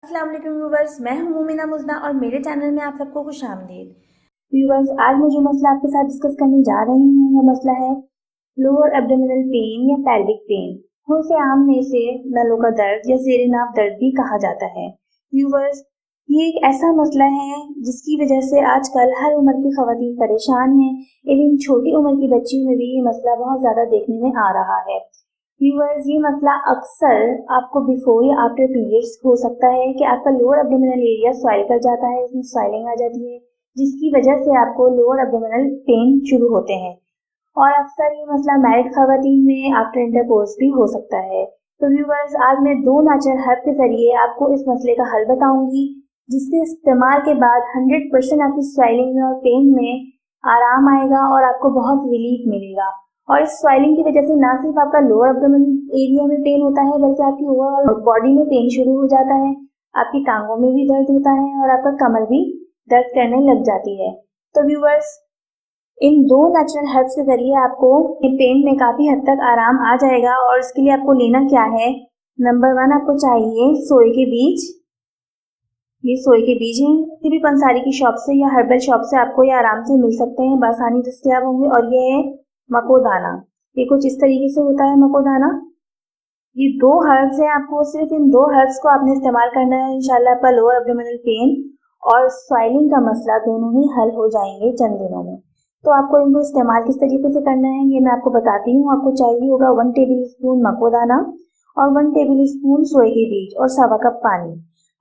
अस्सलाम वालेकुम व्यूवर्स, मैं हूं मोमिना मुजना और मेरे चैनल में आप सबको खुशामदीद। व्यूवर्स, आज मैं जो मसला आपके साथ डिस्कस करने जा रही हूँ वो मसला है लोअर एब्डोमिनल पेन या पेल्विक पेन। उसे आम में से नलों का दर्द या ज़ेरे नाफ दर्द भी कहा जाता है। व्यूवर्स, ये एक ऐसा मसला है जिसकी वजह से आजकल हर उम्र की खवातीन परेशान हैं। इवन छोटी उम्र की बच्चियों में भी ये मसला बहुत ज़्यादा देखने में आ रहा है। व्यूअर्स, ये मसला अक्सर आपको बिफोर या आफ्टर पीरियड्स हो सकता है कि आपका लोअर एब्डोमिनल एरिया स्वेल कर जाता है, इसमें स्वेलिंग आ जाती है जिसकी वजह से आपको लोअर एब्डोमिनल पेन शुरू होते हैं। और अक्सर ये मसला मैरिड खवातीन में आफ्टर इंटरकोर्स भी हो सकता है। तो व्यूअर्स, आज मैं 2 नेचुरल हर्ब के जरिए आपको इस मसले का हल बताऊंगी जिसके इस्तेमाल के बाद 100% आपकी स्वेलिंग में और पेन में आराम आएगा और आपको बहुत रिलीफ मिलेगा। और इस स्वेलिंग की वजह से ना सिर्फ आपका लोअर एब्डोमिनल एरिया में पेन होता है बल्कि आपकी ओवरऑल बॉडी में पेन शुरू हो जाता है, आपकी टांगों में भी दर्द होता है और आपका कमर भी दर्द करने लग जाती है। तो व्यूअर्स, इन 2 नेचुरल हर्ब्स के जरिए आपको पेन में काफी हद तक आराम आ जाएगा। और इसके लिए आपको लेना क्या है, नंबर 1 आपको चाहिए सोए के बीज। ये सोए के बीज हैं, किसी भी पंसारी की शॉप से या हर्बल शॉप से आपको ये आराम से मिल सकते हैं, बआसानी दस्तयाब होंगे। और ये है मकोदाना, ये कुछ इस तरीके से होता है मकोदाना। ये 2 हर्ब्स हैं, आपको सिर्फ इन 2 हर्ब्स को आपने इस्तेमाल करना है। इंशाल्लाह आपका लोअर एब्डोमिनल पेन और स्वेलिंग का मसला दोनों ही हल हो जाएंगे चंद दिनों में। तो आपको इनको इस्तेमाल किस तरीके से करना है ये मैं आपको बताती हूँ। आपको चाहिए होगा 1 टेबल स्पून मकोदाना और 1 टेबल स्पून सोए के बीज और 1/4 कप पानी।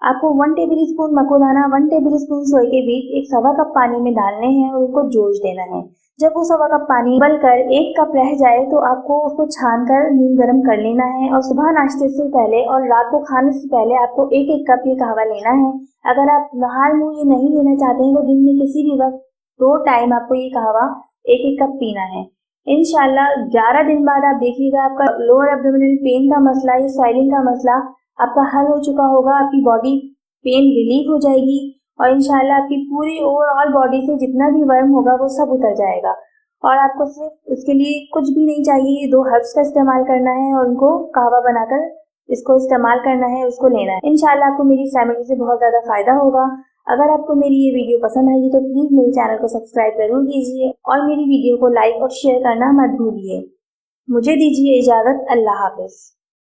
आपको 1 टेबल स्पून मकोदाना 1 टेबल स्पून सोए के बीज 1/4 कप पानी में डालने हैं और उनको जोश देना है। जब वो 1/4 कप पानी उबलकर 1 कप रह जाए तो आपको उसको छान कर नीम गर्म कर लेना है। और सुबह नाश्ते से पहले और रात को खाने से पहले आपको 1-1 कप ये कहवा लेना है। अगर आप नहार मुंह ये नहीं लेना चाहते हैं तो दिन में किसी भी वक्त 2 टाइम आपको ये कहवा 1-1 कप पीना है। इंशाल्लाह 11 दिन बाद आप देखिएगा आपका लोअर एब्डोमिनल पेन का मसला, ये स्वेलिंग का मसला आपका हल हो चुका होगा। आपकी बॉडी पेन रिलीफ हो जाएगी और इंशाल्लाह आपकी पूरी ओवरऑल बॉडी से जितना भी वर्म होगा वो सब उतर जाएगा। और आपको सिर्फ उसके लिए कुछ भी नहीं चाहिए, ये 2 हर्ब्स का इस्तेमाल करना है और उनको कहवा बनाकर इसको इस्तेमाल करना है, उसको लेना है। इंशाल्लाह आपको मेरी फैमिली से बहुत ज़्यादा फायदा होगा। अगर आपको मेरी ये वीडियो पसंद आई तो प्लीज़ मेरे चैनल को सब्सक्राइब जरूर कीजिए और मेरी वीडियो को लाइक और शेयर करना मत भूलिए। मुझे दीजिए इजाज़त। अल्लाह हाफिज़।